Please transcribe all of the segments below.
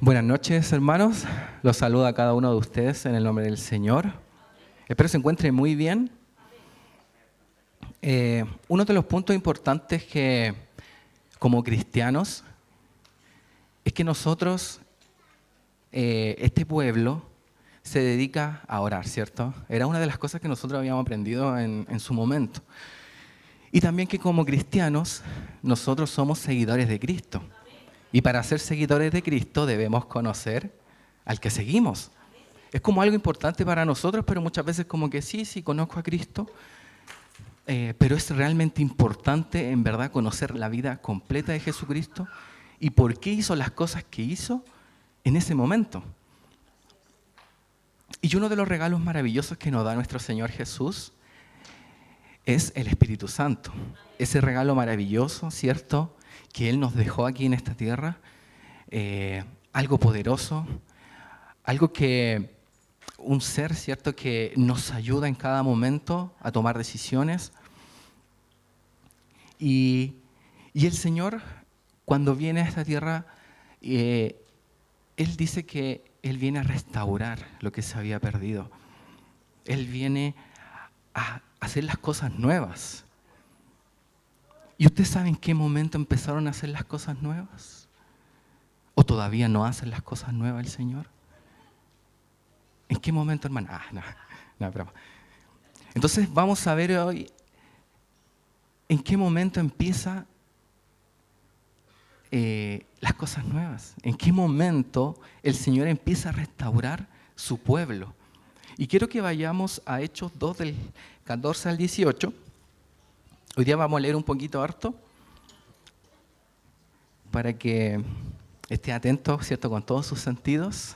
Buenas noches, hermanos. Los saludo a cada uno de ustedes en el nombre del Señor. Espero se encuentren muy bien. Uno de los puntos importantes que, como cristianos, es que nosotros, este pueblo, se dedica a orar, ¿cierto? Era una de las cosas que nosotros habíamos aprendido en su momento. Y también que como cristianos, nosotros somos seguidores de Cristo. Y para ser seguidores de Cristo debemos conocer al que seguimos. Es como algo importante para nosotros, pero muchas veces como que sí, conozco a Cristo, pero es realmente importante en verdad conocer la vida completa de Jesucristo y por qué hizo las cosas que hizo en ese momento. Y uno de los regalos maravillosos que nos da nuestro Señor Jesús es el Espíritu Santo. Ese regalo maravilloso, ¿cierto?, que Él nos dejó aquí en esta tierra, algo poderoso, algo que, un ser, ¿cierto?, que nos ayuda en cada momento a tomar decisiones. Y el Señor, cuando viene a esta tierra, Él dice que Él viene a restaurar lo que se había perdido. Él viene a hacer las cosas nuevas. ¿Y usted sabe en qué momento empezaron a hacer las cosas nuevas? ¿O todavía no hacen las cosas nuevas el Señor? ¿En qué momento, hermano? No, broma. Entonces vamos a ver hoy en qué momento empieza las cosas nuevas. ¿En qué momento el Señor empieza a restaurar su pueblo? Y quiero que vayamos a Hechos 2 del 14 al 18. Hoy día vamos a leer un poquito harto para que esté atento, ¿cierto?, con todos sus sentidos.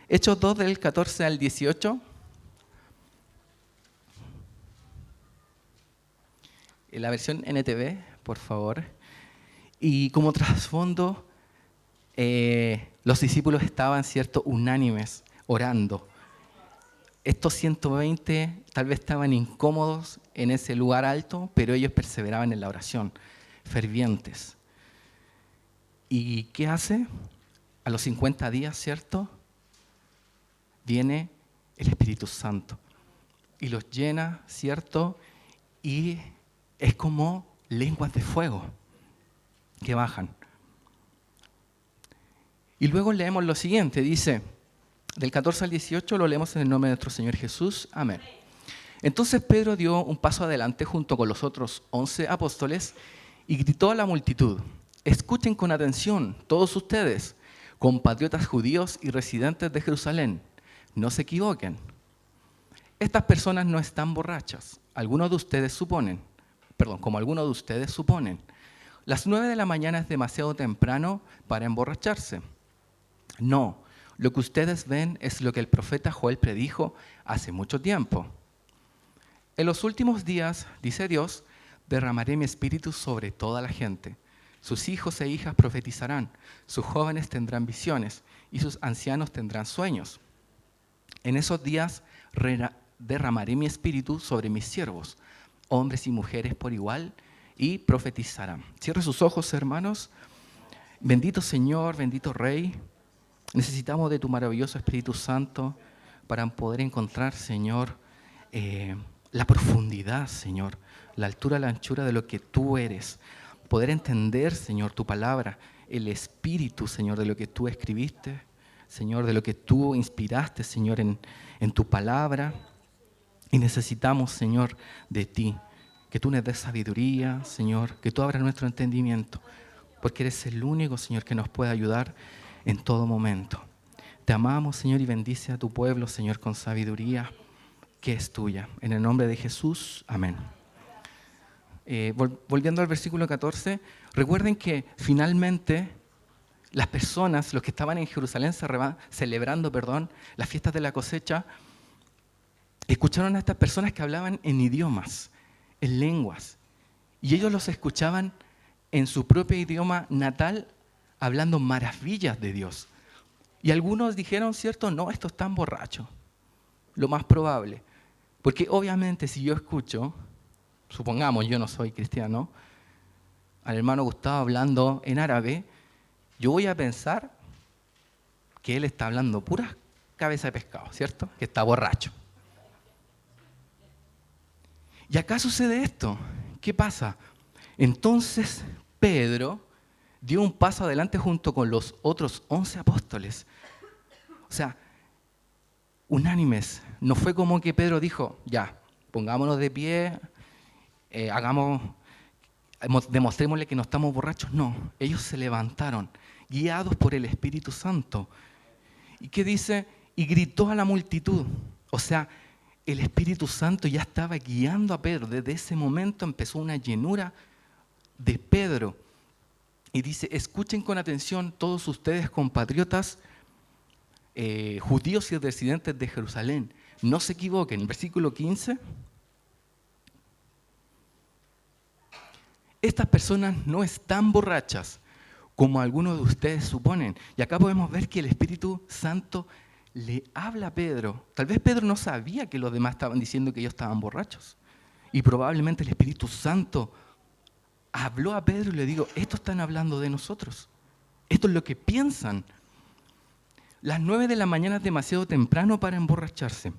Hechos 2 del 14 al 18. En la versión NTV, por favor. Y como trasfondo, los discípulos estaban, ¿cierto?, unánimes, orando. Estos 120 tal vez estaban incómodos en ese lugar alto, pero ellos perseveraban en la oración, fervientes. ¿Y qué hace? A los 50 días, ¿cierto?, viene el Espíritu Santo y los llena, ¿cierto? Y es como lenguas de fuego que bajan. Y luego leemos lo siguiente, dice, del 14 al 18 lo leemos en el nombre de nuestro Señor Jesús. Amén. Entonces Pedro dio un paso adelante junto con los otros 11 apóstoles y gritó a la multitud: escuchen con atención, todos ustedes, compatriotas judíos y residentes de Jerusalén, no se equivoquen. Estas personas no están borrachas, como algunos de ustedes suponen. Las 9 de la mañana es demasiado temprano para emborracharse. No, lo que ustedes ven es lo que el profeta Joel predijo hace mucho tiempo. En los últimos días, dice Dios, derramaré mi espíritu sobre toda la gente. Sus hijos e hijas profetizarán, sus jóvenes tendrán visiones y sus ancianos tendrán sueños. En esos días derramaré mi espíritu sobre mis siervos, hombres y mujeres por igual, y profetizarán. Cierre sus ojos, hermanos. Bendito Señor, bendito Rey, necesitamos de tu maravilloso Espíritu Santo para poder encontrar, Señor, la profundidad, Señor, la altura, la anchura de lo que tú eres. Poder entender, Señor, tu palabra, el espíritu, Señor, de lo que tú escribiste, Señor, de lo que tú inspiraste, Señor, en tu palabra. Y necesitamos, Señor, de ti, que tú nos des sabiduría, Señor, que tú abras nuestro entendimiento, porque eres el único, Señor, que nos puede ayudar en todo momento. Te amamos, Señor, y bendice a tu pueblo, Señor, con sabiduría que es tuya. En el nombre de Jesús, amén. Volviendo al versículo 14, recuerden que finalmente las personas, los que estaban en Jerusalén celebrando las fiestas de la cosecha, escucharon a estas personas que hablaban en idiomas, en lenguas, y ellos los escuchaban en su propio idioma natal, hablando maravillas de Dios. Y algunos dijeron, ¿cierto? No, estos están borrachos, lo más probable. Porque obviamente si yo escucho, supongamos yo no soy cristiano, al hermano Gustavo hablando en árabe, yo voy a pensar que él está hablando pura cabeza de pescado, ¿cierto? Que está borracho. Y acá sucede esto. ¿Qué pasa? Entonces Pedro dio un paso adelante junto con los otros 11 apóstoles. O sea, unánimes. No fue como que Pedro dijo, ya, pongámonos de pie, demostrémosle que no estamos borrachos. No, ellos se levantaron, guiados por el Espíritu Santo. ¿Y qué dice? Y gritó a la multitud. O sea, el Espíritu Santo ya estaba guiando a Pedro. Desde ese momento empezó una llenura de Pedro. Y dice, escuchen con atención todos ustedes, compatriotas, judíos y residentes de Jerusalén. No se equivoquen, versículo 15. Estas personas no están borrachas, como algunos de ustedes suponen. Y acá podemos ver que el Espíritu Santo le habla a Pedro. Tal vez Pedro no sabía que los demás estaban diciendo que ellos estaban borrachos. Y probablemente el Espíritu Santo habló a Pedro y le dijo, estos están hablando de nosotros. Esto es lo que piensan. Las 9 de la mañana es demasiado temprano para emborracharse.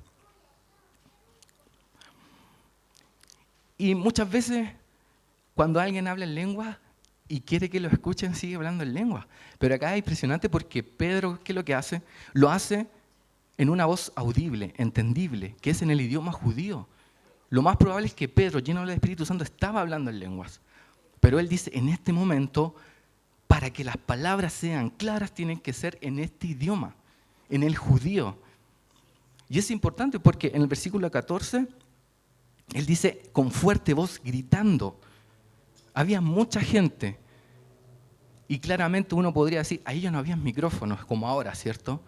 Y muchas veces, cuando alguien habla en lengua y quiere que lo escuchen, sigue hablando en lengua. Pero acá es impresionante porque Pedro, ¿qué es lo que hace? Lo hace en una voz audible, entendible, que es en el idioma judío. Lo más probable es que Pedro, lleno del Espíritu Santo, estaba hablando en lenguas. Pero él dice, en este momento, para que las palabras sean claras, tienen que ser en este idioma, en el judío. Y es importante porque en el versículo 14, él dice, con fuerte voz, gritando. Había mucha gente. Y claramente uno podría decir, ahí ya no había micrófonos como ahora, ¿cierto?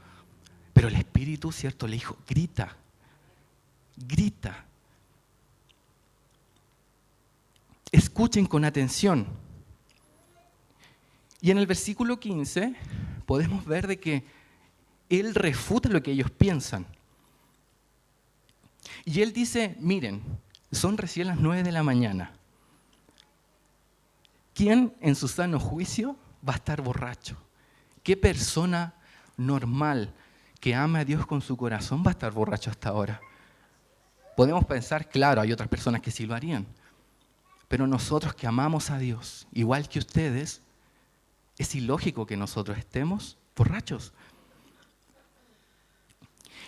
Pero el Espíritu, ¿cierto? Le dijo, grita, grita. Escuchen con atención. Y en el versículo 15 podemos ver de que él refuta lo que ellos piensan. Y él dice, miren, son recién las 9 de la mañana. ¿Quién en su sano juicio va a estar borracho? ¿Qué persona normal que ama a Dios con su corazón va a estar borracho hasta ahora? Podemos pensar, claro, hay otras personas que sí lo harían. Pero nosotros que amamos a Dios, igual que ustedes, es ilógico que nosotros estemos borrachos.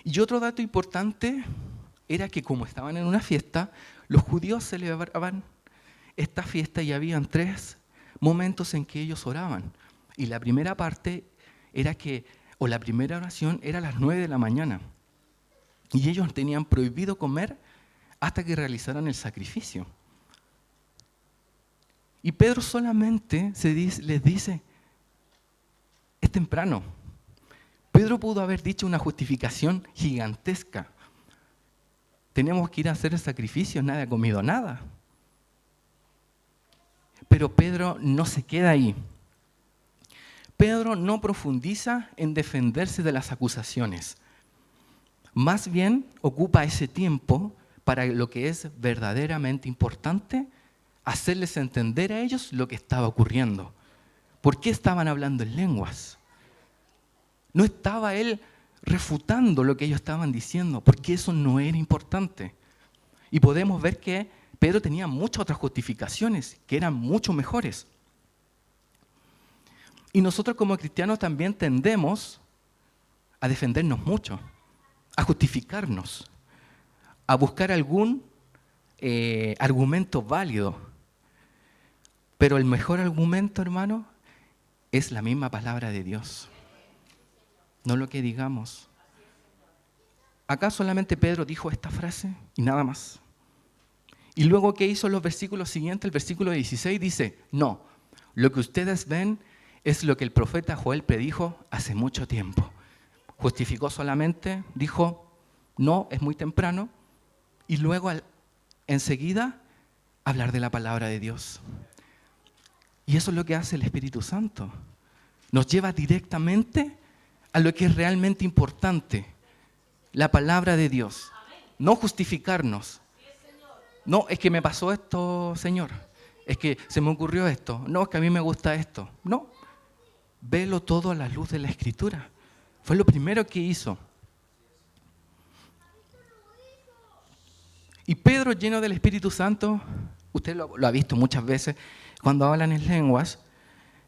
Y otro dato importante era que como estaban en una fiesta, los judíos celebraban esta fiesta y habían 3 momentos en que ellos oraban. Y la primera parte era la primera oración era a las 9 de la mañana. Y ellos tenían prohibido comer hasta que realizaran el sacrificio. Y Pedro solamente les dice, es temprano. Pedro pudo haber dicho una justificación gigantesca. Tenemos que ir a hacer el sacrificio, nadie ha comido nada. Pero Pedro no se queda ahí. Pedro no profundiza en defenderse de las acusaciones. Más bien ocupa ese tiempo para lo que es verdaderamente importante, hacerles entender a ellos lo que estaba ocurriendo. ¿Por qué estaban hablando en lenguas? No estaba él refutando lo que ellos estaban diciendo, porque eso no era importante. Y podemos ver que Pedro tenía muchas otras justificaciones que eran mucho mejores. Y nosotros como cristianos también tendemos a defendernos mucho, a justificarnos, a buscar algún argumento válido. Pero el mejor argumento, hermano, es la misma palabra de Dios. No lo que digamos. Acá solamente Pedro dijo esta frase y nada más. Y luego, ¿qué hizo en los versículos siguientes? El versículo 16 dice, no, lo que ustedes ven es lo que el profeta Joel predijo hace mucho tiempo. Justificó solamente, dijo, no, es muy temprano. Y luego, enseguida, hablar de la palabra de Dios. Y eso es lo que hace el Espíritu Santo. Nos lleva directamente a lo que es realmente importante, la palabra de Dios. No justificarnos. No, es que me pasó esto, Señor. Es que se me ocurrió esto. No, es que a mí me gusta esto. No, velo todo a la luz de la Escritura. Fue lo primero que hizo. Y Pedro, lleno del Espíritu Santo, usted lo ha visto muchas veces, cuando hablan en lenguas,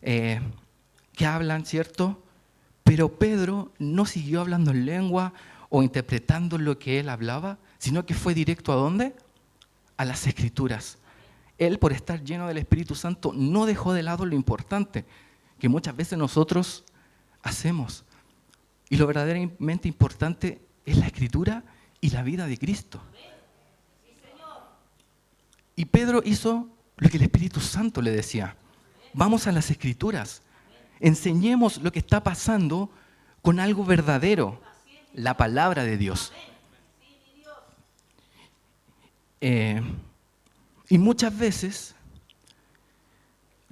que hablan, ¿cierto? Pero Pedro no siguió hablando en lengua o interpretando lo que él hablaba, sino que fue directo ¿a dónde? A las Escrituras. Él, por estar lleno del Espíritu Santo, no dejó de lado lo importante que muchas veces nosotros hacemos. Y lo verdaderamente importante es la Escritura y la vida de Cristo. Y Pedro hizo lo que el Espíritu Santo le decía. Vamos a las Escrituras. Enseñemos lo que está pasando con algo verdadero, la palabra de Dios. Y muchas veces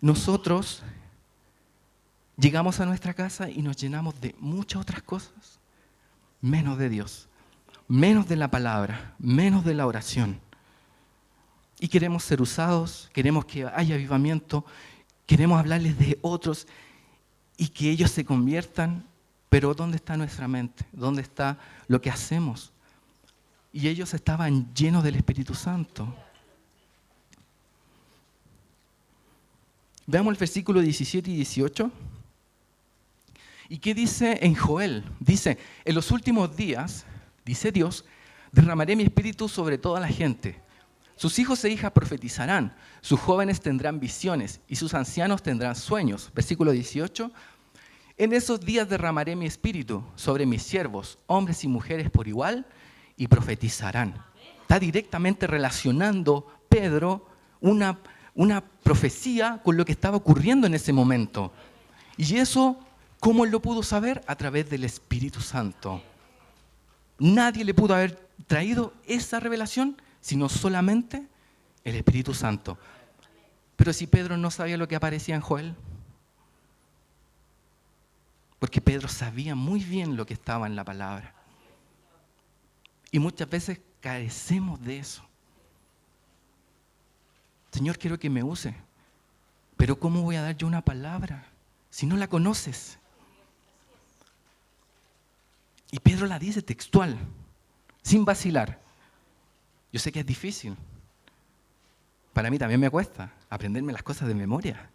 nosotros llegamos a nuestra casa y nos llenamos de muchas otras cosas, menos de Dios, menos de la palabra, menos de la oración. Y queremos ser usados, queremos que haya avivamiento, queremos hablarles de otros y que ellos se conviertan, pero ¿dónde está nuestra mente? ¿Dónde está lo que hacemos? Y ellos estaban llenos del Espíritu Santo. Veamos el versículo 17 y 18. ¿Y qué dice en Joel? Dice, en los últimos días, dice Dios, derramaré mi espíritu sobre toda la gente. Sus hijos e hijas profetizarán, sus jóvenes tendrán visiones y sus ancianos tendrán sueños. Versículo 18. En esos días derramaré mi espíritu sobre mis siervos, hombres y mujeres por igual, y profetizarán. Está directamente relacionando Pedro una profecía con lo que estaba ocurriendo en ese momento. Y eso, ¿cómo él lo pudo saber? A través del Espíritu Santo. Nadie le pudo haber traído esa revelación, sino solamente el Espíritu Santo. Pero si Pedro no sabía lo que aparecía en Joel, porque Pedro sabía muy bien lo que estaba en la palabra. Y muchas veces carecemos de eso. Señor, quiero que me use, pero ¿cómo voy a dar yo una palabra si no la conoces? Y Pedro la dice textual, sin vacilar. Yo sé que es difícil. Para mí también me cuesta aprenderme las cosas de memoria.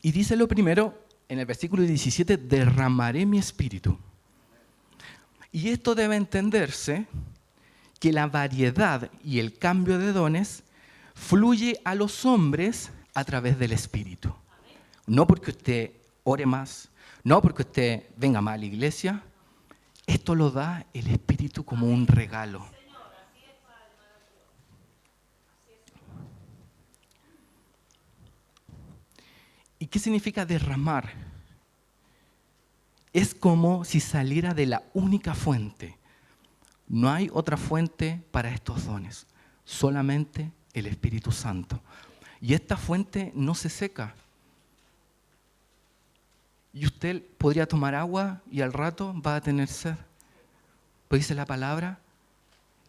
Y dice lo primero, en el versículo 17, derramaré mi espíritu. Y esto debe entenderse que la variedad y el cambio de dones fluye a los hombres a través del Espíritu. No porque usted ore más, no porque usted venga más a la iglesia, esto lo da el Espíritu como un regalo. ¿Y qué significa derramar? Es como si saliera de la única fuente. No hay otra fuente para estos dones, solamente el Espíritu Santo. Y esta fuente no se seca. Y usted podría tomar agua y al rato va a tener sed. Pues dice la palabra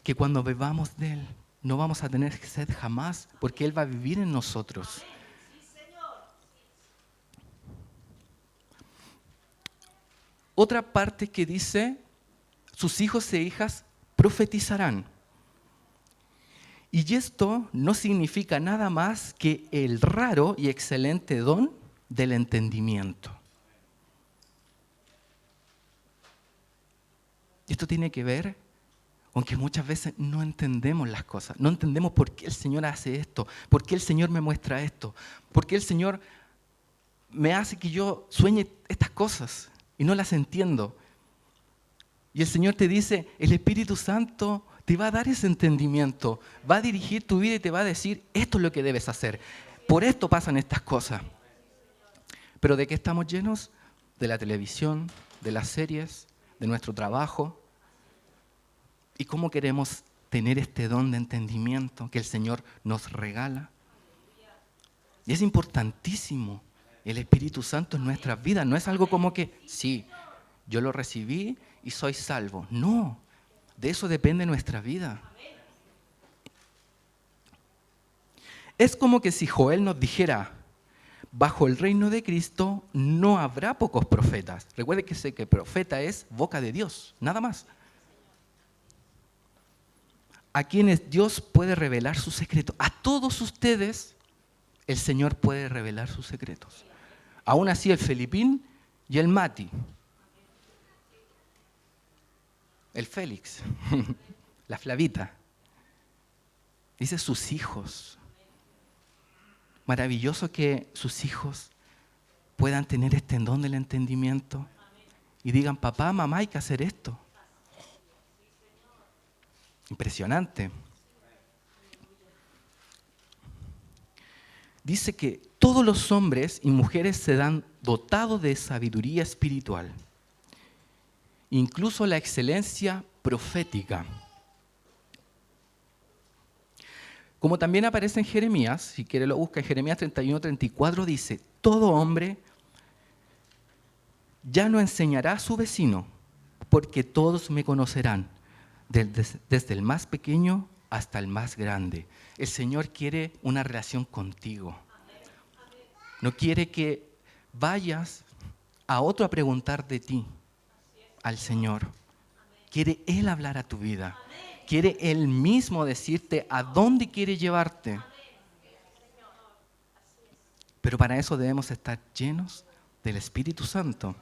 que cuando bebamos de Él no vamos a tener sed jamás, porque Él va a vivir en nosotros. Otra parte que dice, sus hijos e hijas profetizarán. Y esto no significa nada más que el raro y excelente don del entendimiento. Y esto tiene que ver con que muchas veces no entendemos las cosas, no entendemos por qué el Señor hace esto, por qué el Señor me muestra esto, por qué el Señor me hace que yo sueñe estas cosas y no las entiendo. Y el Señor te dice, el Espíritu Santo te va a dar ese entendimiento, va a dirigir tu vida y te va a decir, esto es lo que debes hacer, por esto pasan estas cosas. Pero ¿de qué estamos llenos? De la televisión, de las series, de nuestro trabajo. ¿Y cómo queremos tener este don de entendimiento que el Señor nos regala? Y es importantísimo el Espíritu Santo en nuestras vidas. No es algo como que, sí, yo lo recibí y soy salvo. No, de eso depende nuestra vida. Es como que si Joel nos dijera, Bajo el reino de Cristo no habrá pocos profetas. Recuerde que sé que profeta es boca de Dios, nada más. A quienes Dios puede revelar sus secretos. A todos ustedes el Señor puede revelar sus secretos. Aún así el Felipín y el Mati. El Félix, la Flavita. Dice sus hijos. Maravilloso que sus hijos puedan tener este don del entendimiento y digan, papá, mamá, hay que hacer esto. Impresionante. Dice que todos los hombres y mujeres se dan dotados de sabiduría espiritual, incluso la excelencia profética. Como también aparece en Jeremías, si quiere lo busca, en Jeremías 31:34 dice, todo hombre ya no enseñará a su vecino, porque todos me conocerán, desde el más pequeño hasta el más grande. El Señor quiere una relación contigo. No quiere que vayas a otro a preguntar de ti al Señor. Quiere Él hablar a tu vida. Quiere Él mismo decirte a dónde quiere llevarte. Pero para eso debemos estar llenos del Espíritu Santo.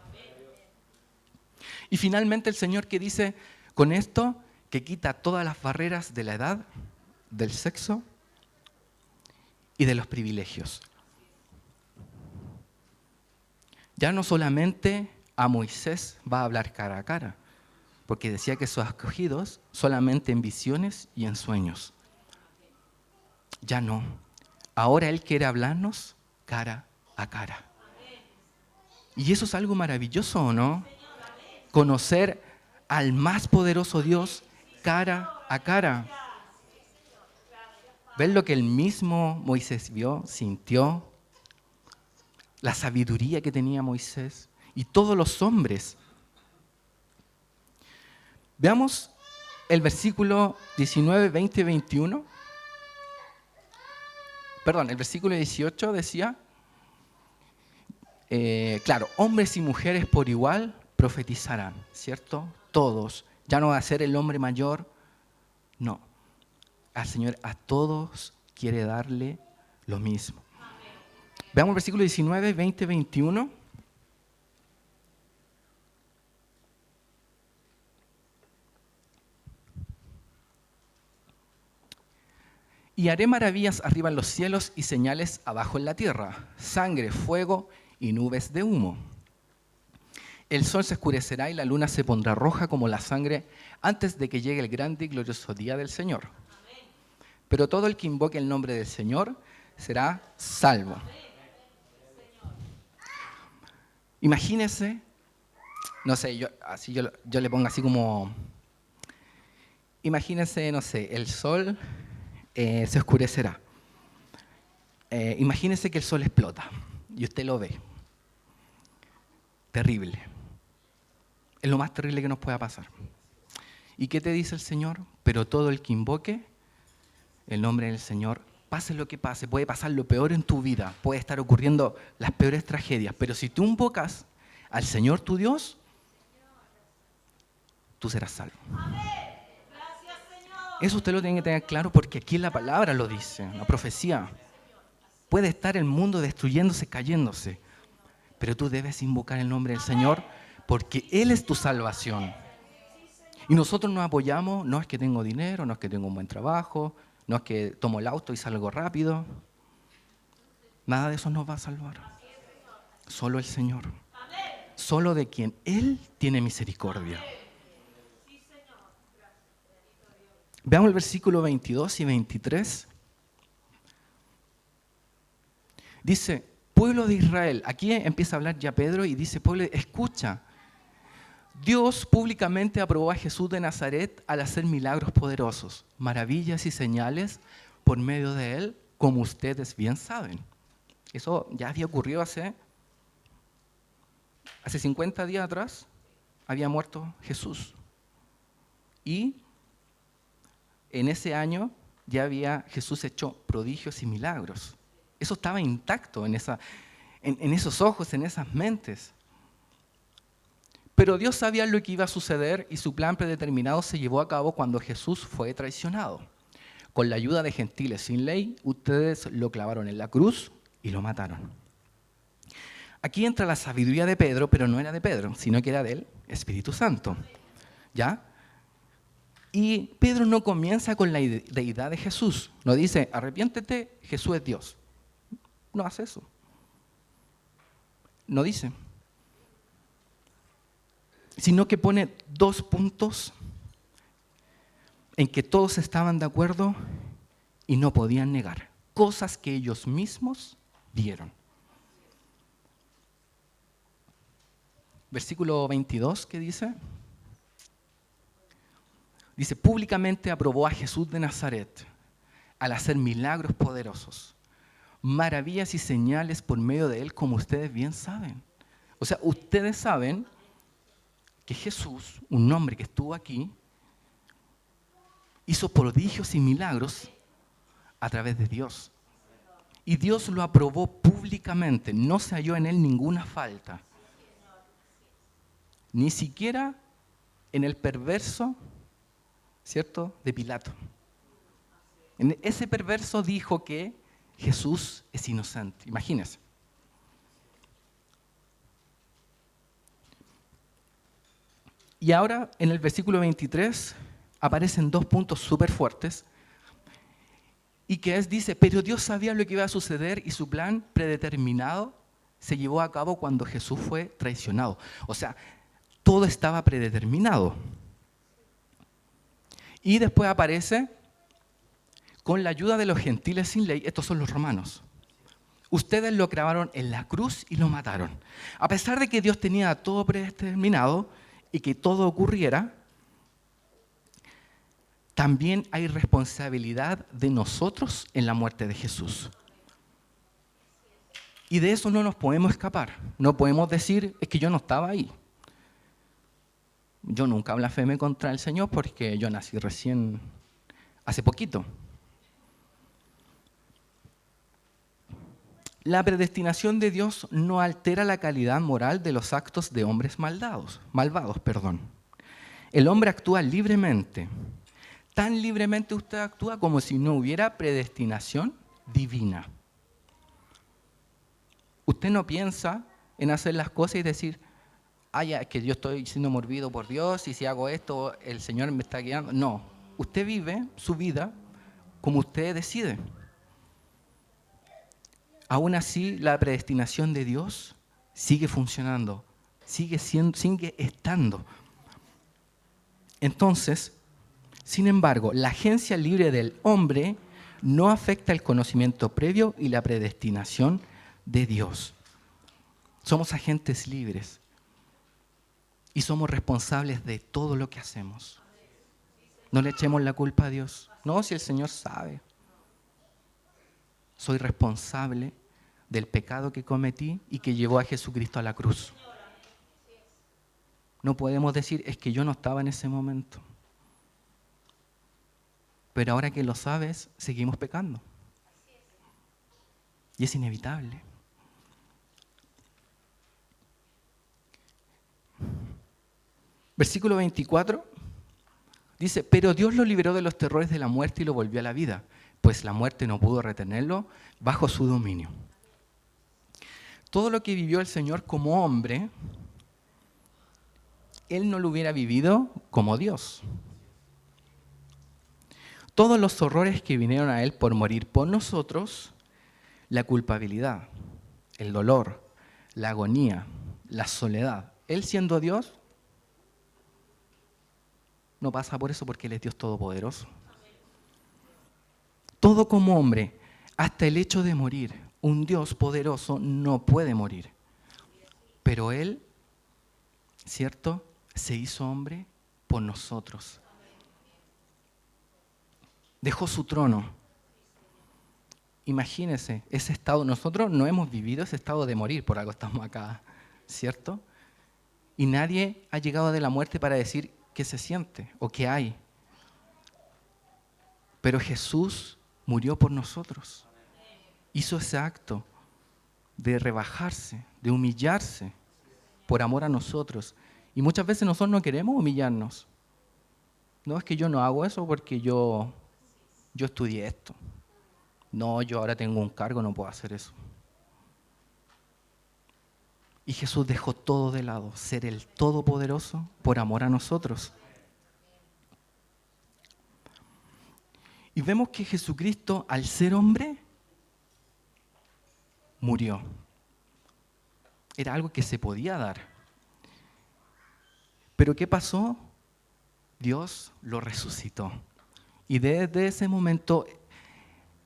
Y finalmente el Señor que dice con esto que quita todas las barreras de la edad, del sexo y de los privilegios. Ya no solamente a Moisés va a hablar cara a cara, porque decía que sus escogidos solamente en visiones y en sueños. Ya no. Ahora Él quiere hablarnos cara a cara. Y eso es algo maravilloso, ¿o no? Conocer al más poderoso Dios cara a cara. Ver lo que el mismo Moisés vio, sintió, la sabiduría que tenía Moisés y todos los hombres. Veamos el versículo 19, 20, 21. Perdón, el versículo 18 decía, claro, hombres y mujeres por igual profetizarán, ¿cierto? Todos. Ya no va a ser el hombre mayor, no. Al Señor a todos quiere darle lo mismo. Veamos el versículo 19, 20, 21. Y haré maravillas arriba en los cielos y señales abajo en la tierra, sangre, fuego y nubes de humo. El sol se oscurecerá y la luna se pondrá roja como la sangre antes de que llegue el grande y glorioso día del Señor. Pero todo el que invoque el nombre del Señor será salvo. Imagínese, no sé, yo le pongo así como, imagínese, no sé, el sol se oscurecerá. Imagínese que el sol explota y usted lo ve. Terrible. Es lo más terrible que nos pueda pasar. ¿Y qué te dice el Señor? Pero todo el que invoque el nombre del Señor, pase lo que pase, puede pasar lo peor en tu vida, puede estar ocurriendo las peores tragedias, pero si tú invocas al Señor tu Dios, tú serás salvo. Eso usted lo tiene que tener claro porque aquí la palabra lo dice, la profecía. Puede estar el mundo destruyéndose, cayéndose, pero tú debes invocar el nombre del Señor porque Él es tu salvación. Y nosotros nos apoyamos, no es que tengo dinero, no es que tengo un buen trabajo, no es que tomo el auto y salgo rápido. Nada de eso nos va a salvar. Solo el Señor. Solo de quien Él tiene misericordia. Veamos el versículo 22 y 23. Dice, pueblo de Israel. Aquí empieza a hablar ya Pedro y dice, pueblo, escucha. Dios públicamente aprobó a Jesús de Nazaret al hacer milagros poderosos, maravillas y señales por medio de Él, como ustedes bien saben. Eso ya había ocurrido hace 50 días atrás, había muerto Jesús. Y en ese año ya había Jesús hecho prodigios y milagros. Eso estaba intacto en en esos ojos, en esas mentes. Pero Dios sabía lo que iba a suceder y su plan predeterminado se llevó a cabo cuando Jesús fue traicionado. Con la ayuda de gentiles sin ley, ustedes lo clavaron en la cruz y lo mataron. Aquí entra la sabiduría de Pedro, pero no era de Pedro, sino que era del Espíritu Santo. ¿Ya? Y Pedro no comienza con la deidad de Jesús. No dice, arrepiéntete, Jesús es Dios. No hace eso. No dice. Sino que pone 2 puntos en que todos estaban de acuerdo y no podían negar. Cosas que ellos mismos vieron. Versículo 22, ¿qué dice? Dice, públicamente aprobó a Jesús de Nazaret al hacer milagros poderosos, maravillas y señales por medio de él, como ustedes bien saben. O sea, ustedes saben que Jesús, un hombre que estuvo aquí, hizo prodigios y milagros a través de Dios. Y Dios lo aprobó públicamente, no se halló en él ninguna falta. Ni siquiera en el perverso, ¿cierto?, de Pilato. Ese perverso dijo que Jesús es inocente. Imagínense. Y ahora, en el versículo 23, aparecen 2 puntos súper fuertes. Y que dice, pero Dios sabía lo que iba a suceder y su plan predeterminado se llevó a cabo cuando Jesús fue traicionado. O sea, todo estaba predeterminado. Y después aparece, con la ayuda de los gentiles sin ley, estos son los romanos. Ustedes lo clavaron en la cruz y lo mataron. A pesar de que Dios tenía todo predeterminado y que todo ocurriera, también hay responsabilidad de nosotros en la muerte de Jesús. Y de eso no nos podemos escapar. No podemos decir, es que yo no estaba ahí. Yo nunca blasfemé contra el Señor porque yo nací recién, hace poquito. La predestinación de Dios no altera la calidad moral de los actos de hombres malvados. El hombre actúa libremente. Tan libremente usted actúa como si no hubiera predestinación divina. Usted no piensa en hacer las cosas y decir, ya, es que yo estoy siendo mordido por Dios y si hago esto, el Señor me está guiando. No, usted vive su vida como usted decide. Aún así, la predestinación de Dios sigue funcionando, sigue estando. Entonces, sin embargo, la agencia libre del hombre no afecta el conocimiento previo y la predestinación de Dios. Somos agentes libres y somos responsables de todo lo que hacemos. No le echemos la culpa a Dios. No, si el Señor sabe. Soy responsable del pecado que cometí y que llevó a Jesucristo a la cruz. No podemos decir, es que yo no estaba en ese momento. Pero ahora que lo sabes, seguimos pecando. Y es inevitable. Versículo 24 dice, pero Dios lo liberó de los terrores de la muerte y lo volvió a la vida, pues la muerte no pudo retenerlo bajo su dominio. Todo lo que vivió el Señor como hombre, Él no lo hubiera vivido como Dios. Todos los horrores que vinieron a Él por morir por nosotros, la culpabilidad, el dolor, la agonía, la soledad. Él siendo Dios, no pasa por eso porque Él es Dios todopoderoso. Todo como hombre, hasta el hecho de morir. Un Dios poderoso no puede morir. Pero Él, ¿cierto?, se hizo hombre por nosotros. Dejó su trono. Imagínense, ese estado, nosotros no hemos vivido ese estado de morir, por algo estamos acá, ¿cierto? Y nadie ha llegado de la muerte para decir qué se siente o qué hay. Pero Jesús murió por nosotros. Hizo ese acto. de rebajarse, de humillarse por amor a nosotros. Y muchas veces nosotros no queremos humillarnos. No, es que yo no hago eso porque yo estudié esto. No, yo ahora tengo un cargo, no puedo hacer eso. Y Jesús dejó todo de lado, ser el Todopoderoso por amor a nosotros. Y vemos que Jesucristo, al ser hombre, murió. Era algo que se podía dar. Pero ¿qué pasó? Dios lo resucitó. Y desde ese momento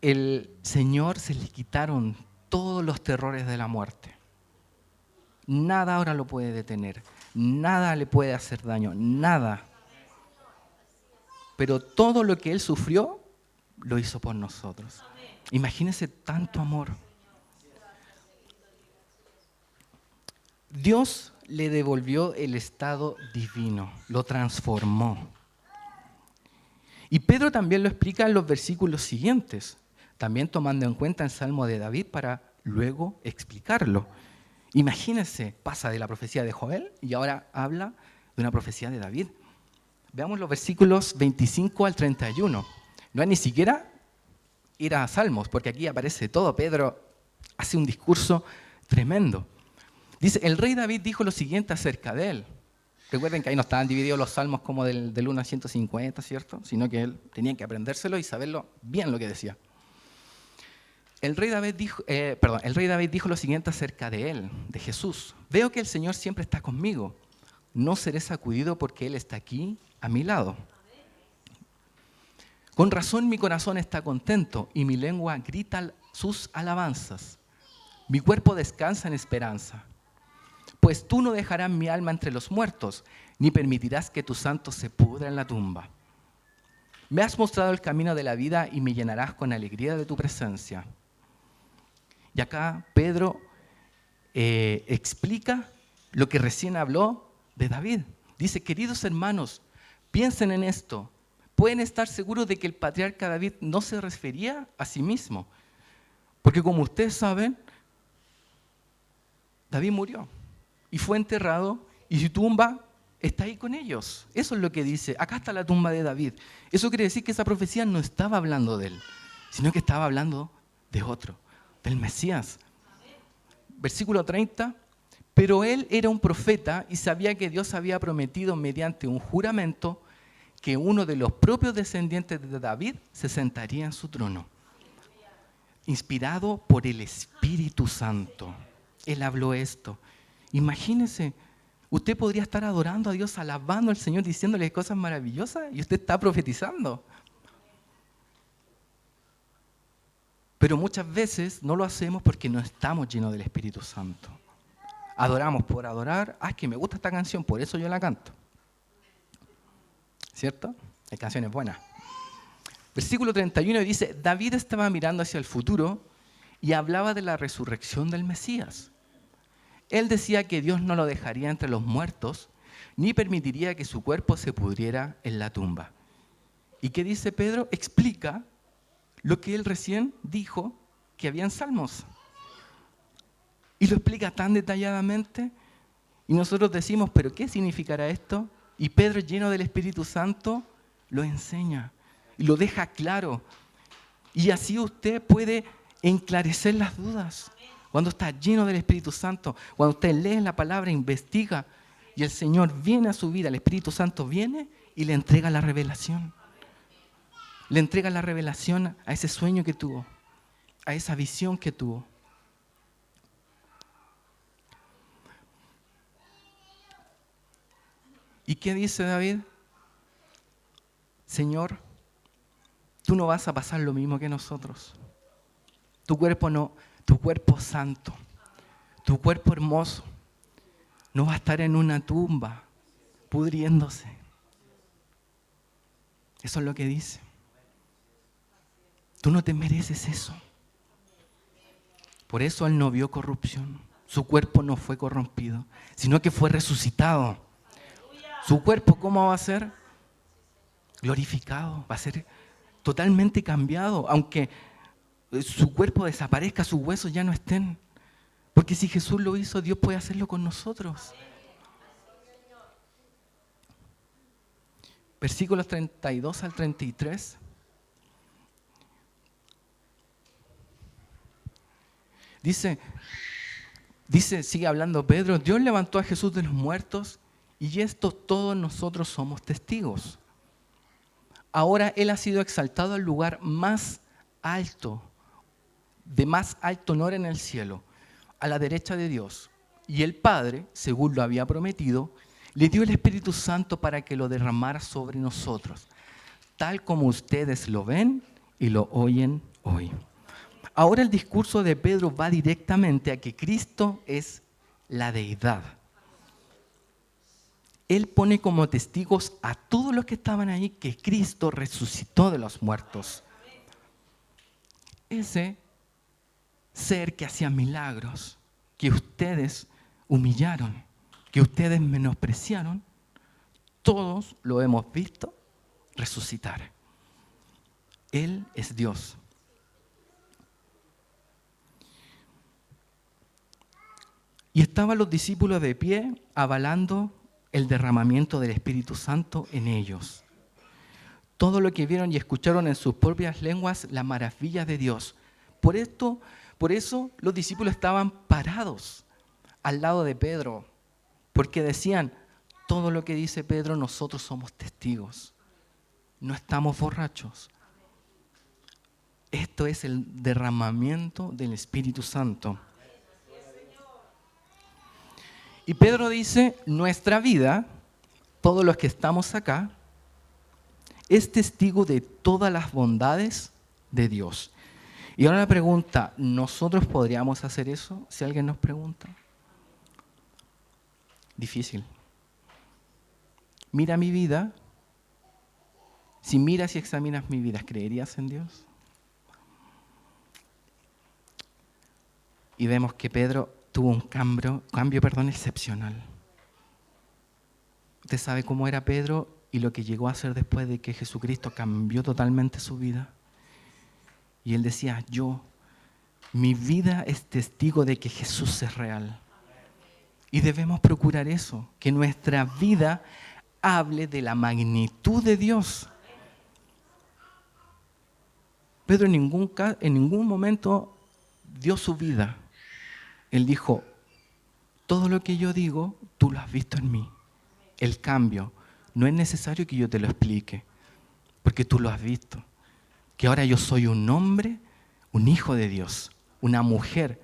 el Señor se le quitaron todos los terrores de la muerte. Nada ahora lo puede detener. Nada le puede hacer daño. Nada. Pero todo lo que Él sufrió, lo hizo por nosotros. Imagínense tanto amor. Dios le devolvió el estado divino, lo transformó. Y Pedro también lo explica en los versículos siguientes, también tomando en cuenta el Salmo de David para luego explicarlo. Imagínense, pasa de la profecía de Joel y ahora habla de una profecía de David. Veamos los versículos 25 al 31. No es ni siquiera ir a Salmos, porque aquí aparece todo. Pedro hace un discurso tremendo. Dice, el rey David dijo lo siguiente acerca de él. Recuerden que ahí no estaban divididos los salmos como del 1 al 150, ¿cierto? Sino que él tenía que aprendérselo y saberlo bien lo que decía. El rey David dijo lo siguiente acerca de él, de Jesús. Veo que el Señor siempre está conmigo. No seré sacudido porque Él está aquí a mi lado. Con razón mi corazón está contento y mi lengua grita sus alabanzas. Mi cuerpo descansa en esperanza. Pues tú no dejarás mi alma entre los muertos, ni permitirás que tu santo se pudra en la tumba. Me has mostrado el camino de la vida y me llenarás con alegría de tu presencia. Y acá Pedro explica lo que recién habló de David. Dice, queridos hermanos, piensen en esto. Pueden estar seguros de que el patriarca David no se refería a sí mismo. Porque como ustedes saben, David murió y fue enterrado y su tumba está ahí con ellos. Eso es lo que dice. Acá está la tumba de David. Eso quiere decir que esa profecía no estaba hablando de él, sino que estaba hablando de otro, del Mesías. Versículo 30. Pero él era un profeta y sabía que Dios había prometido mediante un juramento que uno de los propios descendientes de David se sentaría en su trono. Inspirado por el Espíritu Santo. Él habló esto. Imagínese, usted podría estar adorando a Dios, alabando al Señor, diciéndole cosas maravillosas y usted está profetizando. Pero muchas veces no lo hacemos porque no estamos llenos del Espíritu Santo. Adoramos por adorar. Es que me gusta esta canción, por eso yo la canto. ¿Cierto? Hay canciones buenas. Versículo 31 dice, David estaba mirando hacia el futuro y hablaba de la resurrección del Mesías. Él decía que Dios no lo dejaría entre los muertos, ni permitiría que su cuerpo se pudriera en la tumba. ¿Y qué dice Pedro? Explica lo que él recién dijo que había en Salmos. Y lo explica tan detalladamente. Y nosotros decimos, ¿pero qué significará esto? Y Pedro, lleno del Espíritu Santo, lo enseña y lo deja claro. Y así usted puede enclarecer las dudas. Cuando está lleno del Espíritu Santo, cuando usted lee la palabra, investiga, y el Señor viene a su vida, el Espíritu Santo viene y le entrega la revelación. Le entrega la revelación a ese sueño que tuvo, a esa visión que tuvo. ¿Y qué dice David? Señor, tú no vas a pasar lo mismo que nosotros. Tu cuerpo no, tu cuerpo santo, tu cuerpo hermoso, no va a estar en una tumba pudriéndose. Eso es lo que dice. Tú no te mereces eso. Por eso él no vio corrupción. Su cuerpo no fue corrompido, sino que fue resucitado. Su cuerpo, ¿cómo va a ser? Glorificado, va a ser totalmente cambiado, aunque su cuerpo desaparezca, sus huesos ya no estén. Porque si Jesús lo hizo, Dios puede hacerlo con nosotros. Versículos 32 al 33. Dice, sigue hablando Pedro, Dios levantó a Jesús de los muertos y esto todos nosotros somos testigos. Ahora Él ha sido exaltado al lugar más alto, de más alto honor en el cielo, a la derecha de Dios. Y el Padre, según lo había prometido, le dio el Espíritu Santo para que lo derramara sobre nosotros, tal como ustedes lo ven y lo oyen hoy. Ahora el discurso de Pedro va directamente a que Cristo es la deidad. Él pone como testigos a todos los que estaban ahí que Cristo resucitó de los muertos. Ese ser que hacía milagros, que ustedes humillaron, que ustedes menospreciaron, todos lo hemos visto resucitar. Él es Dios. Y estaban los discípulos de pie avalando el derramamiento del Espíritu Santo en ellos. Todo lo que vieron y escucharon en sus propias lenguas, las maravillas de Dios. Por eso los discípulos estaban parados al lado de Pedro, porque decían, todo lo que dice Pedro nosotros somos testigos. No estamos borrachos. Esto es el derramamiento del Espíritu Santo. Y Pedro dice, nuestra vida, todos los que estamos acá, es testigo de todas las bondades de Dios. Y ahora la pregunta, ¿nosotros podríamos hacer eso? Si alguien nos pregunta. Difícil. Mira mi vida. Si miras y examinas mi vida, ¿creerías en Dios? Y vemos que Pedro tuvo un cambio, excepcional. Usted sabe cómo era Pedro y lo que llegó a hacer después de que Jesucristo cambió totalmente su vida. Y él decía, mi vida es testigo de que Jesús es real. Y debemos procurar eso, que nuestra vida hable de la magnitud de Dios. Pedro en ningún momento dio su vida. Él dijo, todo lo que yo digo, tú lo has visto en mí. El cambio, no es necesario que yo te lo explique, porque tú lo has visto. Que ahora yo soy un hombre, un hijo de Dios, una mujer,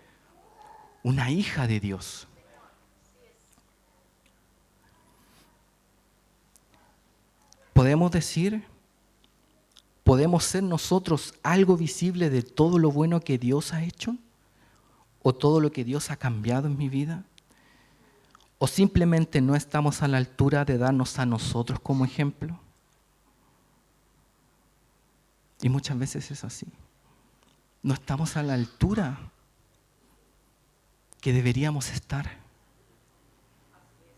una hija de Dios. Podemos ser nosotros algo visible de todo lo bueno que Dios ha hecho, o todo lo que Dios ha cambiado en mi vida, o simplemente no estamos a la altura de darnos a nosotros como ejemplo. Y muchas veces es así. No estamos a la altura que deberíamos estar,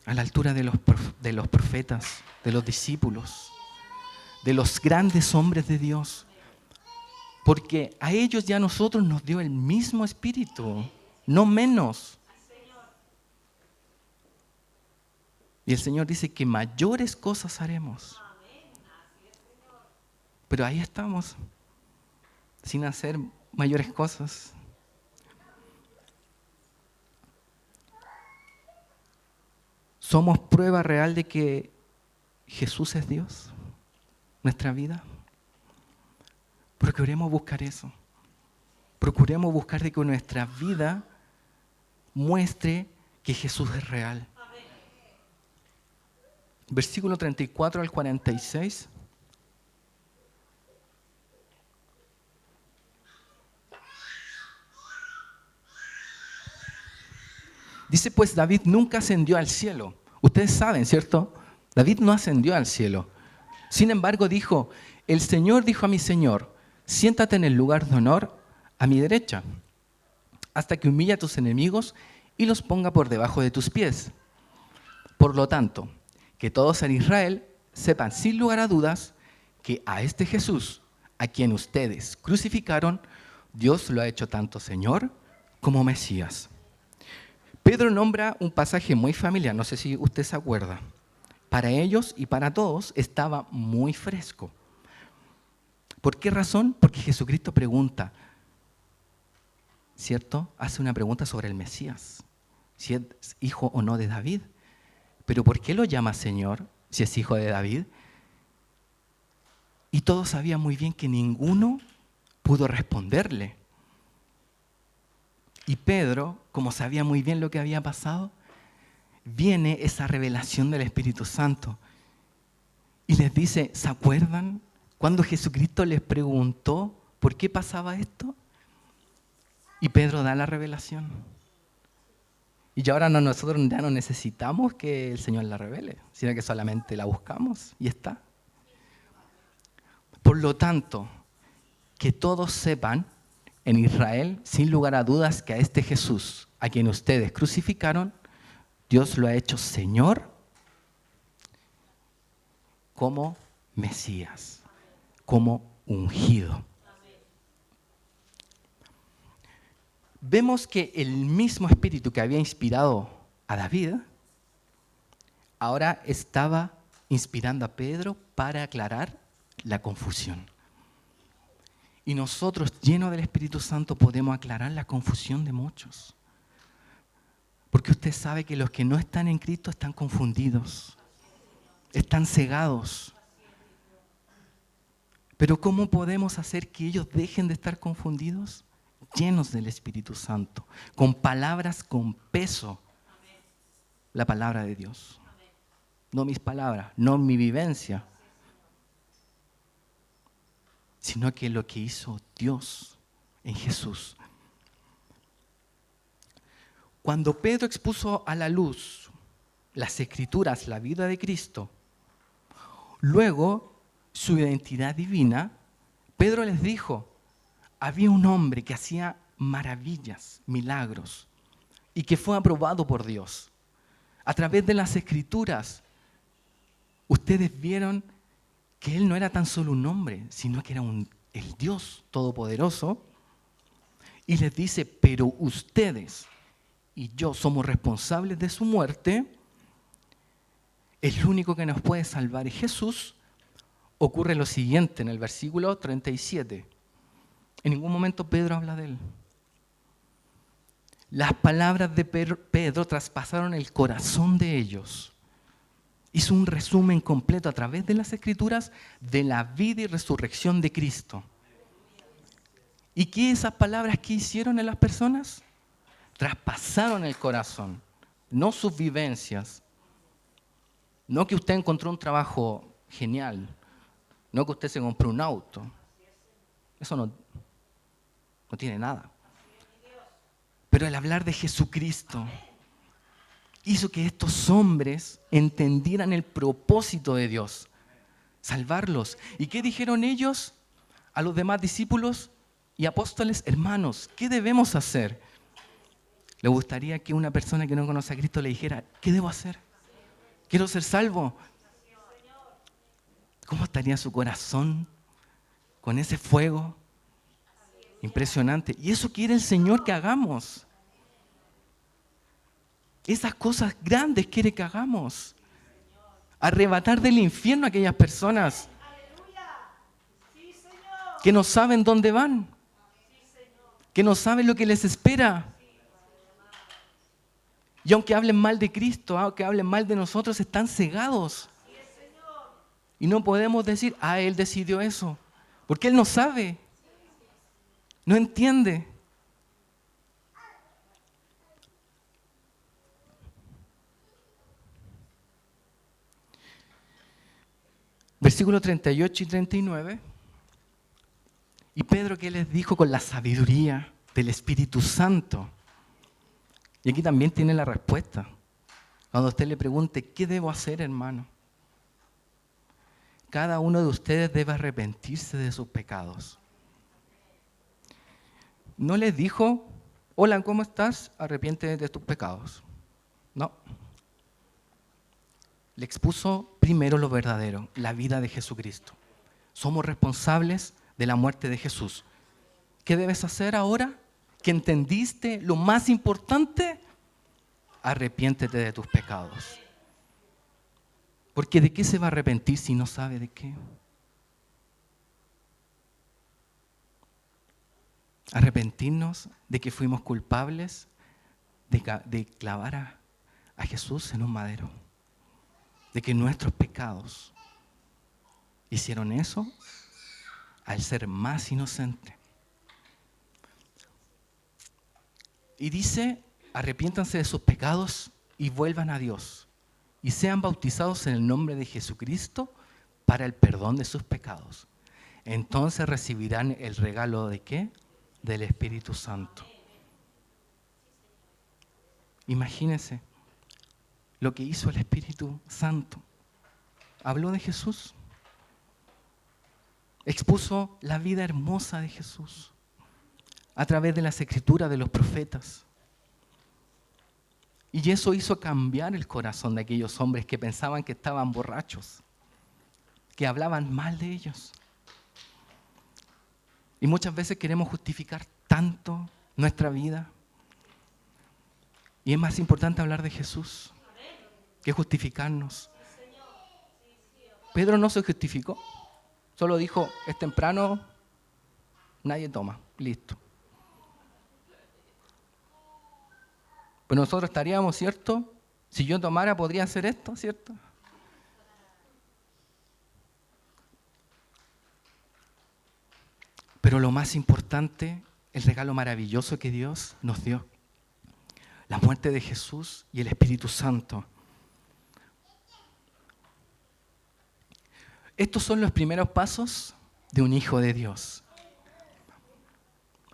a la altura de los profetas, de los discípulos, de los grandes hombres de Dios, porque a ellos y a nosotros nos dio el mismo Espíritu, no menos. Y el Señor dice que mayores cosas haremos. Pero ahí estamos, sin hacer mayores cosas. ¿Somos prueba real de que Jesús es Dios? ¿Nuestra vida? Procuremos buscar eso. Procuremos buscar de que nuestra vida muestre que Jesús es real. Versículo 34 al 46. Dice, pues David nunca ascendió al cielo. Ustedes saben, ¿cierto? David no ascendió al cielo. Sin embargo, dijo, el Señor dijo a mi Señor, siéntate en el lugar de honor a mi derecha, hasta que humille a tus enemigos y los ponga por debajo de tus pies. Por lo tanto, que todos en Israel sepan sin lugar a dudas que a este Jesús, a quien ustedes crucificaron, Dios lo ha hecho tanto Señor como Mesías. Pedro nombra un pasaje muy familiar, no sé si usted se acuerda. Para ellos y para todos estaba muy fresco. ¿Por qué razón? Porque Jesucristo pregunta, ¿cierto? Hace una pregunta sobre el Mesías, si es hijo o no de David. ¿Pero por qué lo llama Señor si es hijo de David? Y todos sabían muy bien que ninguno pudo responderle. Y Pedro, como sabía muy bien lo que había pasado, viene esa revelación del Espíritu Santo y les dice, ¿se acuerdan cuando Jesucristo les preguntó por qué pasaba esto? Y Pedro da la revelación. Y ahora nosotros ya no necesitamos que el Señor la revele, sino que solamente la buscamos y está. Por lo tanto, que todos sepan en Israel, sin lugar a dudas, que a este Jesús, a quien ustedes crucificaron, Dios lo ha hecho Señor como Mesías, como ungido. Vemos que el mismo espíritu que había inspirado a David, ahora estaba inspirando a Pedro para aclarar la confusión. Y nosotros, llenos del Espíritu Santo, podemos aclarar la confusión de muchos. Porque usted sabe que los que no están en Cristo están confundidos, están cegados. Pero ¿cómo podemos hacer que ellos dejen de estar confundidos? Llenos del Espíritu Santo, con palabras con peso, la palabra de Dios. No mis palabras, no mi vivencia, sino que lo que hizo Dios en Jesús. Cuando Pedro expuso a la luz las Escrituras, la vida de Cristo, luego su identidad divina, Pedro les dijo, había un hombre que hacía maravillas, milagros, y que fue aprobado por Dios. A través de las Escrituras, ustedes vieron que él no era tan solo un hombre, sino que era el Dios Todopoderoso. Y les dice, pero ustedes y yo somos responsables de su muerte. El único que nos puede salvar es Jesús. Ocurre lo siguiente en el versículo 37. En ningún momento Pedro habla de él. Las palabras de Pedro traspasaron el corazón de ellos. Hizo un resumen completo a través de las Escrituras de la vida y resurrección de Cristo. ¿Y qué esas palabras que hicieron en las personas? Traspasaron el corazón, no sus vivencias. No que usted encontró un trabajo genial, no que usted se compró un auto. Eso no tiene nada. Pero el hablar de Jesucristo hizo que estos hombres entendieran el propósito de Dios, salvarlos. ¿Y qué dijeron ellos a los demás discípulos y apóstoles? Hermanos, ¿qué debemos hacer? ¿Le gustaría que una persona que no conoce a Cristo le dijera, ¿qué debo hacer? Quiero ser salvo. ¿Cómo estaría su corazón con ese fuego? Impresionante. Y eso quiere el Señor que hagamos. Esas cosas grandes quiere que hagamos. Arrebatar del infierno a aquellas personas que no saben dónde van, que no saben lo que les espera. Y aunque hablen mal de Cristo, aunque hablen mal de nosotros, están cegados. Y no podemos decir, Él decidió eso. Porque Él no sabe. No entiende. Versículos 38 y 39. Y Pedro, ¿qué les dijo con la sabiduría del Espíritu Santo? Y aquí también tiene la respuesta. Cuando usted le pregunte, ¿qué debo hacer, hermano? Cada uno de ustedes debe arrepentirse de sus pecados. No les dijo, hola, ¿cómo estás? Arrepiéntete de tus pecados. No. Le expuso primero lo verdadero, la vida de Jesucristo. Somos responsables de la muerte de Jesús. ¿Qué debes hacer ahora? ¿Que entendiste lo más importante? arrepiéntete de tus pecados. Porque ¿de qué se va a arrepentir si no sabe de qué? Arrepentirnos de que fuimos culpables de clavar a Jesús en un madero. De que nuestros pecados hicieron eso al ser más inocente. Y dice, arrepiéntanse de sus pecados y vuelvan a Dios. Y sean bautizados en el nombre de Jesucristo para el perdón de sus pecados. Entonces recibirán el regalo ¿de qué? Del Espíritu Santo. Imagínense lo que hizo el Espíritu Santo. Habló de Jesús. Expuso la vida hermosa de Jesús a través de las Escrituras de los profetas. Y eso hizo cambiar el corazón de aquellos hombres que pensaban que estaban borrachos, que hablaban mal de ellos. Y muchas veces queremos justificar tanto nuestra vida. Y es más importante hablar de Jesús que justificarnos. Pedro no se justificó, solo dijo, es temprano, nadie toma, listo. Pues nosotros estaríamos, ¿cierto? Si yo tomara, podría hacer esto, ¿cierto? Pero lo más importante, el regalo maravilloso que Dios nos dio, la muerte de Jesús y el Espíritu Santo. Estos son los primeros pasos de un hijo de Dios.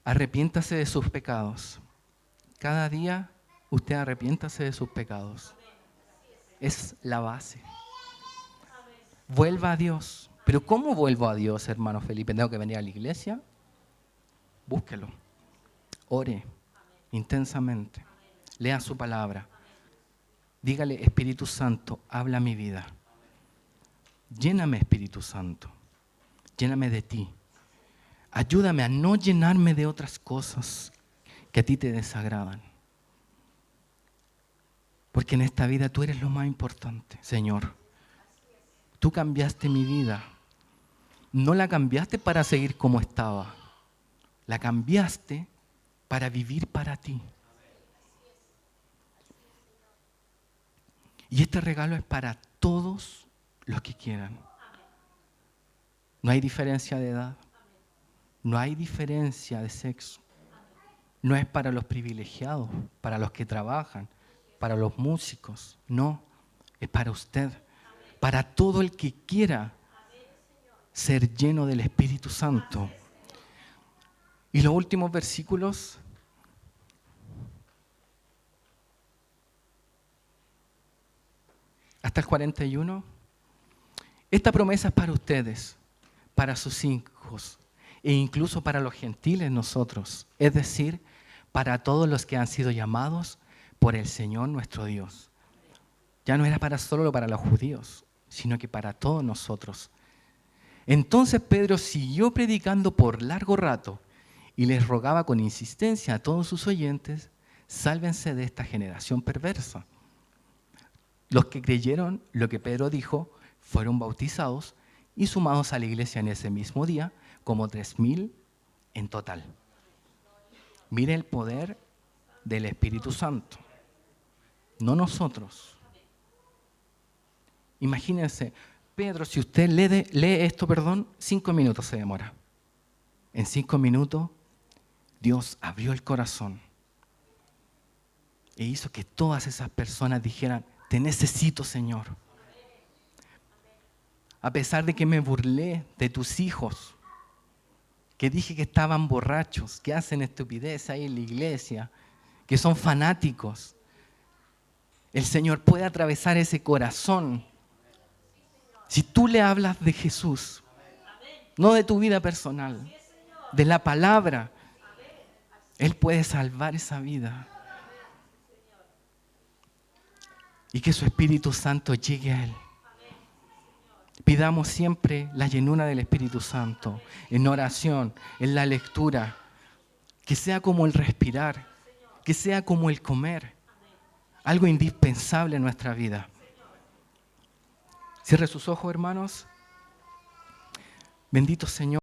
Arrepiéntase de sus pecados. Cada día usted arrepiéntase de sus pecados. Es la base. Vuelva a Dios. Pero ¿cómo vuelvo a Dios, hermano Felipe? ¿Tengo que venir a la iglesia? Búsquelo. Ore intensamente. Lea su palabra. Dígale, Espíritu Santo, habla mi vida. Lléname, Espíritu Santo. Lléname de ti. Ayúdame a no llenarme de otras cosas que a ti te desagradan. Porque en esta vida tú eres lo más importante, Señor. Tú cambiaste mi vida. No la cambiaste para seguir como estaba. La cambiaste para vivir para ti. Y este regalo es para todos los que quieran. No hay diferencia de edad. No hay diferencia de sexo. No es para los privilegiados, para los que trabajan, para los músicos. No, es para usted. Para todo el que quiera ser lleno del Espíritu Santo. Y los últimos versículos. Hasta el 41. Esta promesa es para ustedes, para sus hijos e incluso para los gentiles nosotros. Es decir, para todos los que han sido llamados por el Señor nuestro Dios. Ya no era solo para los judíos, sino que para todos nosotros. Entonces Pedro siguió predicando por largo rato y les rogaba con insistencia a todos sus oyentes, sálvense de esta generación perversa. Los que creyeron lo que Pedro dijo fueron bautizados y sumados a la iglesia en ese mismo día, como 3,000 en total. Mire el poder del Espíritu Santo, no nosotros. Imagínense, Pedro, si usted lee esto, 5 minutos se demora. En 5 minutos, Dios abrió el corazón e hizo que todas esas personas dijeran, te necesito, Señor. A pesar de que me burlé de tus hijos, que dije que estaban borrachos, que hacen estupidez ahí en la iglesia, que son fanáticos, el Señor puede atravesar ese corazón. Si tú le hablas de Jesús, no de tu vida personal, de la palabra, Él puede salvar esa vida. Y que su Espíritu Santo llegue a Él. Pidamos siempre la llenura del Espíritu Santo, en oración, en la lectura, que sea como el respirar, que sea como el comer. algo indispensable en nuestra vida. Cierre sus ojos, hermanos. Bendito Señor.